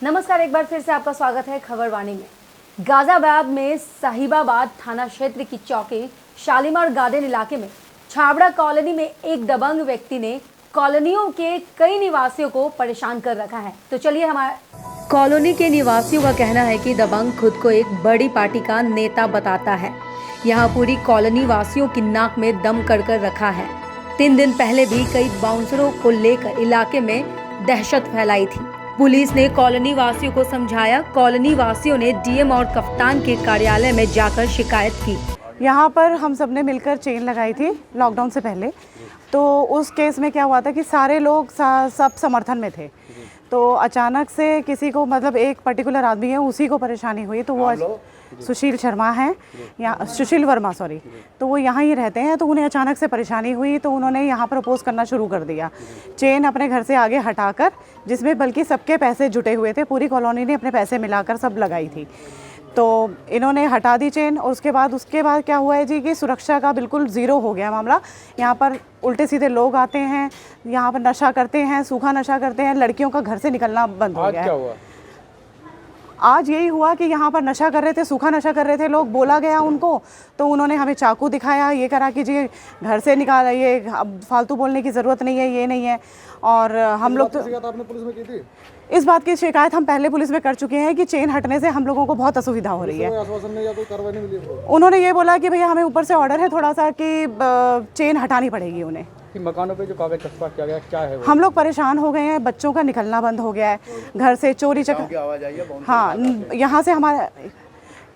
नमस्कार, एक बार फिर से आपका स्वागत है खबर वाणी में। गाजियाबाद में साहिबाबाद थाना क्षेत्र की चौकी शालीमार गार्डन इलाके में छाबड़ा कॉलोनी में एक दबंग व्यक्ति ने कॉलोनियों के कई निवासियों को परेशान कर रखा है। तो चलिए, हमारे कॉलोनी के निवासियों का कहना है कि दबंग खुद को एक बड़ी पार्टी का नेता बताता है। यहाँ पूरी कॉलोनी वासियों की नाक में दम कर रखा है। 3 दिन पहले भी कई बाउंसरों को लेकर इलाके में दहशत फैलाई थी। पुलिस ने कॉलोनी वासियों को समझाया। कॉलोनी वासियों ने डीएम और कप्तान के कार्यालय में जाकर शिकायत की। यहाँ पर हम सब ने मिलकर चेन लगाई थी लॉकडाउन से पहले। तो उस केस में क्या हुआ था कि सारे लोग सब समर्थन में थे। तो अचानक से किसी को, मतलब एक पर्टिकुलर आदमी है, उसी को परेशानी हुई। तो वो सुशील शर्मा हैं या सुशील वर्मा, सॉरी, तो वो यहाँ ही रहते हैं। तो उन्हें अचानक से परेशानी हुई तो उन्होंने यहाँ पर अपोज करना शुरू कर दिया, चेन अपने घर से आगे हटाकर, जिसमें बल्कि सबके पैसे जुटे हुए थे। पूरी कॉलोनी ने अपने पैसे मिलाकर सब लगाई थी। तो इन्होंने हटा दी चेन और उसके बाद क्या हुआ है जी कि सुरक्षा का बिल्कुल ज़ीरो हो गया मामला। यहाँ पर उल्टे सीधे लोग आते हैं, यहाँ पर नशा करते हैं, सूखा नशा करते हैं। लड़कियों का घर से निकलना बंद हो गया है। क्या हुआ? आज यही हुआ कि यहाँ पर नशा कर रहे थे, सूखा नशा कर रहे थे लोग। बोला गया उनको तो उन्होंने हमें चाकू दिखाया, ये करा कि जी घर से निकाल, ये अब फालतू बोलने की ज़रूरत नहीं है, ये नहीं है। और हम लोग तो आपने पुलिस में की थी? इस बात की शिकायत हम पहले पुलिस में कर चुके हैं कि चेन हटने से हम लोगों को बहुत असुविधा हो रही है। आश्वासन नहीं या कोई कार्रवाई नहीं मिली? उन्होंने ये बोला कि भैया हमें ऊपर से ऑर्डर है थोड़ा सा कि चेन हटानी पड़ेगी उन्हें। कि मकानों पे जो कागज चस्पा किया गया क्या है वो? हम लोग परेशान हो गए हैं, बच्चों का निकलना बंद हो गया है घर से। चोरी हाँ, यहाँ से हमारा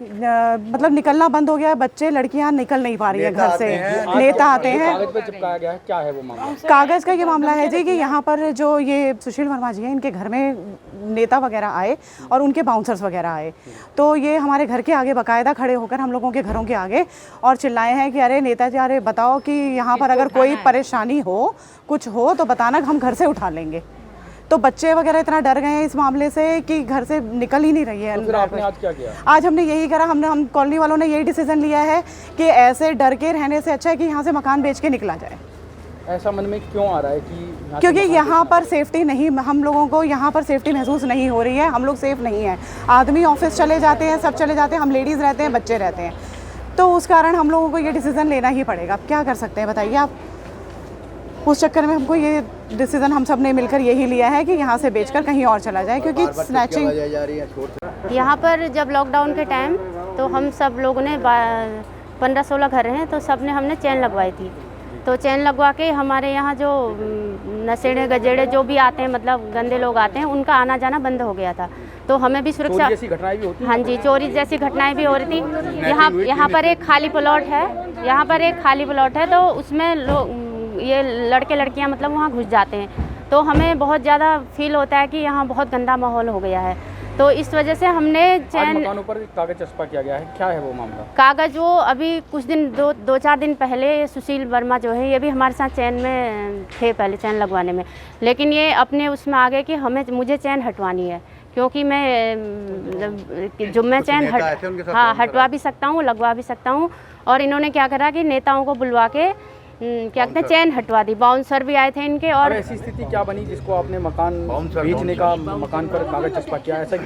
मतलब निकलना बंद हो गया है। बच्चे लड़कियां निकल नहीं पा रही है घर से। नेता आते हैं। कागज पे चिपकाया गया है, क्या है वो मामला? कागज का ये मामला है जी कि यहाँ पर जो ये सुशील वर्मा जी हैं, इनके घर में नेता वगैरह आए और उनके बाउंसर्स वगैरह आए। तो ये हमारे घर के आगे बाकायदा खड़े होकर हम लोगों के घरों के आगे और चिल्लाए हैं कि अरे नेताजी, अरे बताओ कि यहाँ पर अगर कोई परेशानी हो, कुछ हो तो बताना, हम घर से उठा लेंगे। तो बच्चे वगैरह इतना डर गए हैं इस मामले से कि घर से निकल ही नहीं रही है। तो फिर आपने आज क्या किया? आज हमने यही करा, हम कॉलोनी वालों ने यही डिसीजन लिया है कि ऐसे डर के रहने से अच्छा है कि यहाँ से मकान बेच के निकला जाए। ऐसा मन में क्यों आ रहा है कि क्योंकि यहाँ पर सेफ्टी नहीं, हम लोगों को यहाँ पर सेफ्टी महसूस नहीं हो रही है। हम लोग सेफ नहीं हैं। आदमी ऑफिस चले जाते हैं, सब चले जाते हैं, हम लेडीज़ रहते हैं, बच्चे रहते हैं। तो उस कारण हम लोगों को ये डिसीज़न लेना ही पड़ेगा। अब क्या कर सकते हैं बताइए आप। उस चक्कर में हमको ये डिसीजन हम सब ने मिलकर यही लिया है कि यहाँ से बेचकर कहीं और चला जाए, क्योंकि स्नैचिंग। यहाँ पर जब लॉकडाउन के टाइम तो हम सब लोगों ने 15-16 घर हैं, तो सब ने हमने चेन लगवाई थी। तो चेन लगवा के हमारे यहाँ जो नशेड़े गजेड़े जो भी आते हैं, मतलब गंदे लोग आते हैं, उनका आना जाना बंद हो गया था। तो हमें भी सुरक्षा, जैसी घटनाएं भी होती हैं? हाँ जी, चोरी जैसी घटनाएं भी हो रही थी। यहाँ पर एक खाली प्लॉट है, तो उसमें लोग, ये लड़के लड़कियां मतलब वहाँ घुस जाते हैं। तो हमें बहुत ज़्यादा फील होता है कि यहाँ बहुत गंदा माहौल हो गया है। तो इस वजह से हमने चेन, मकानों पर कागज चस्पा किया गया है, क्या है वो मामला? कागज वो अभी कुछ दिन, 2-4 दिन पहले सुशील वर्मा जो है, ये भी हमारे साथ चेन में थे पहले, चेन लगवाने में। लेकिन ये अपने उसमें आ गए कि मुझे चेन हटवानी है, क्योंकि मैं चेन हटवा भी सकता हूँ, लगवा भी सकता हूँ। और इन्होंने क्या करा कि नेताओं को बुलवा के क्या कहते हैं, चेन हटवा दी। बाउंसर भी आए थे इनके। और ऐसी स्थिति क्या बनी जिसको आपने मकान बेचने का, मकान पर कागज चस्पा किया? ऐसा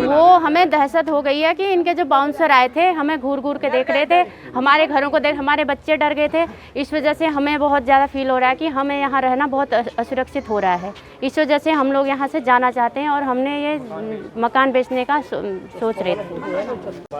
वो हमें दहशत हो गई है कि इनके जो बाउंसर आए थे हमें घूर के देख रहे थे, हमारे घरों को देख हमारे बच्चे डर गए थे। इस वजह से हमें बहुत ज़्यादा फील हो रहा है कि हमें यहाँ रहना बहुत असुरक्षित हो रहा है। इस वजह से हम लोग यहाँ से जाना चाहते हैं और हमने ये मकान बेचने का सोच रहे थे।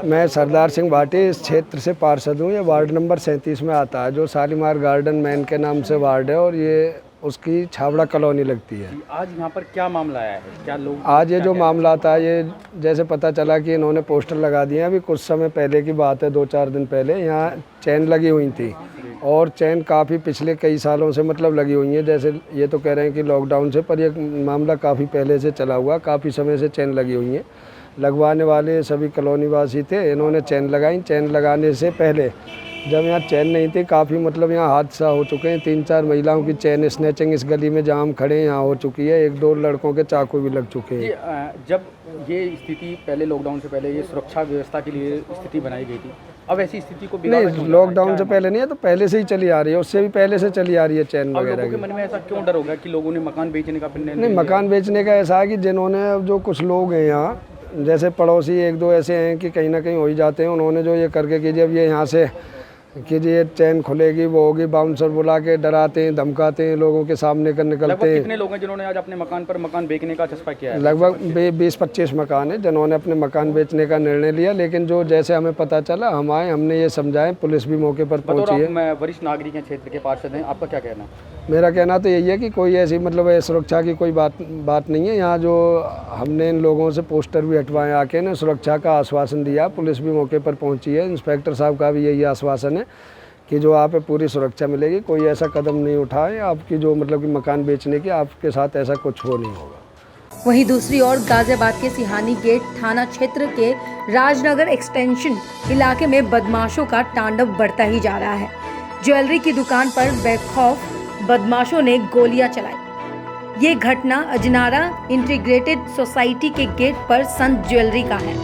मैं सरदार सिंह भाटी इस क्षेत्र से पार्षद हूँ। ये वार्ड नंबर 37 में आता है, जो शालीमार गार्डन मैन के नाम से वार्ड है, और ये उसकी छाबड़ा कॉलोनी लगती है। आज यहाँ पर क्या मामला आया है? क्या लोग आज ये जो मामला था, ये जैसे पता चला कि इन्होंने पोस्टर लगा दिए हैं। अभी कुछ समय पहले की बात है, 2-4 दिन पहले यहाँ चेन लगी हुई थी, और चेन काफ़ी पिछले कई सालों से मतलब लगी हुई है। जैसे ये तो कह रहे हैं कि लॉकडाउन से, पर यह मामला काफ़ी पहले से चला हुआ, काफ़ी समय से चेन लगी हुई है। लगवाने वाले सभी कॉलोनी वासी थे, इन्होंने चेन लगाई। चेन लगाने से पहले जब यहाँ चैन नहीं थी, काफ़ी मतलब यहाँ हादसा हो चुके हैं। 3-4 महिलाओं की चैन स्नैचिंग इस गली में जहाँ हम खड़े हैं यहाँ हो चुकी है। 1-2 लड़कों के चाकू भी लग चुके हैं। जब ये स्थिति पहले लॉकडाउन से पहले ये सुरक्षा व्यवस्था के लिए स्थिति बनाई गई थी, अब ऐसी स्थिति को नहीं, लॉकडाउन से पहले नहीं है, तो पहले से ही चली आ रही है, उससे भी पहले से चली आ रही है चैन वगैरह लोगों के मन में ऐसा क्यों डर होगा कि लोगों ने मकान बेचने का निर्णय नहीं, मकान बेचने का ऐसा है कि जिन्होंने जो कुछ लोग हैं यहाँ, जैसे पड़ोसी 1-2 ऐसे हैं कि कहीं ना कहीं हो ही जाते हैं, उन्होंने जो ये करके कि जब ये यहाँ से कि ये चैन खुलेगी वो होगी, बाउंसर बुला के डराते हैं, धमकाते हैं, लोगों के सामने कर निकलते हैं। कितने लोग हैं जिन्होंने आज अपने मकान पर मकान बेचने का चस्पा किया है? लगभग 20-25 मकान है जिन्होंने अपने मकान बेचने का निर्णय लिया, लेकिन जो जैसे हमें पता चला हम आए, हमने ये समझाएं, पुलिस भी मौके पर पहुंची है। मैं वरिष्ठ नागरिक हैं, क्षेत्र के पार्षद हैं, आपका क्या कहना है? मेरा कहना तो यही है कि कोई ऐसी मतलब सुरक्षा की कोई बात नहीं है यहाँ। जो हमने इन लोगों से पोस्टर भी हटवाए आके ने सुरक्षा का आश्वासन दिया, पुलिस भी मौके पर पहुंची है, इंस्पेक्टर साहब का भी यही आश्वासन है कि जो आप पूरी सुरक्षा मिलेगी, कोई ऐसा कदम नहीं उठाए आपकी जो मतलब कि मकान बेचने की, आपके साथ ऐसा कुछ हो नहीं होगा। वहीं दूसरी ओर गाजियाबाद के सिहानी गेट थाना क्षेत्र के राजनगर एक्सटेंशन इलाके में बदमाशों का तांडव बढ़ता ही जा रहा है। ज्वेलरी की दुकान पर बेखौफ बदमाशों ने गोलियां चलाई। ये घटना अजनारा इंटीग्रेटेड सोसाइटी के गेट पर संत ज्वेलरी का है।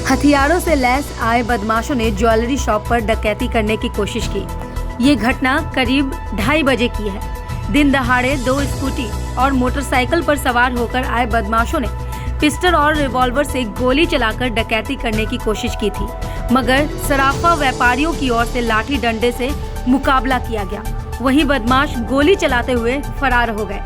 हथियारों से लैस आए बदमाशों ने ज्वेलरी शॉप पर डकैती करने की कोशिश की। ये घटना करीब 2:30 बजे की है। दिन दहाड़े 2 स्कूटी और मोटरसाइकिल पर सवार होकर आए बदमाशों ने पिस्टल और रिवॉल्वर से गोली चलाकर डकैती करने की कोशिश की थी, मगर सराफा व्यापारियों की ओर से लाठी डंडे से मुकाबला किया गया। वहीं बदमाश गोली चलाते हुए फरार हो गए।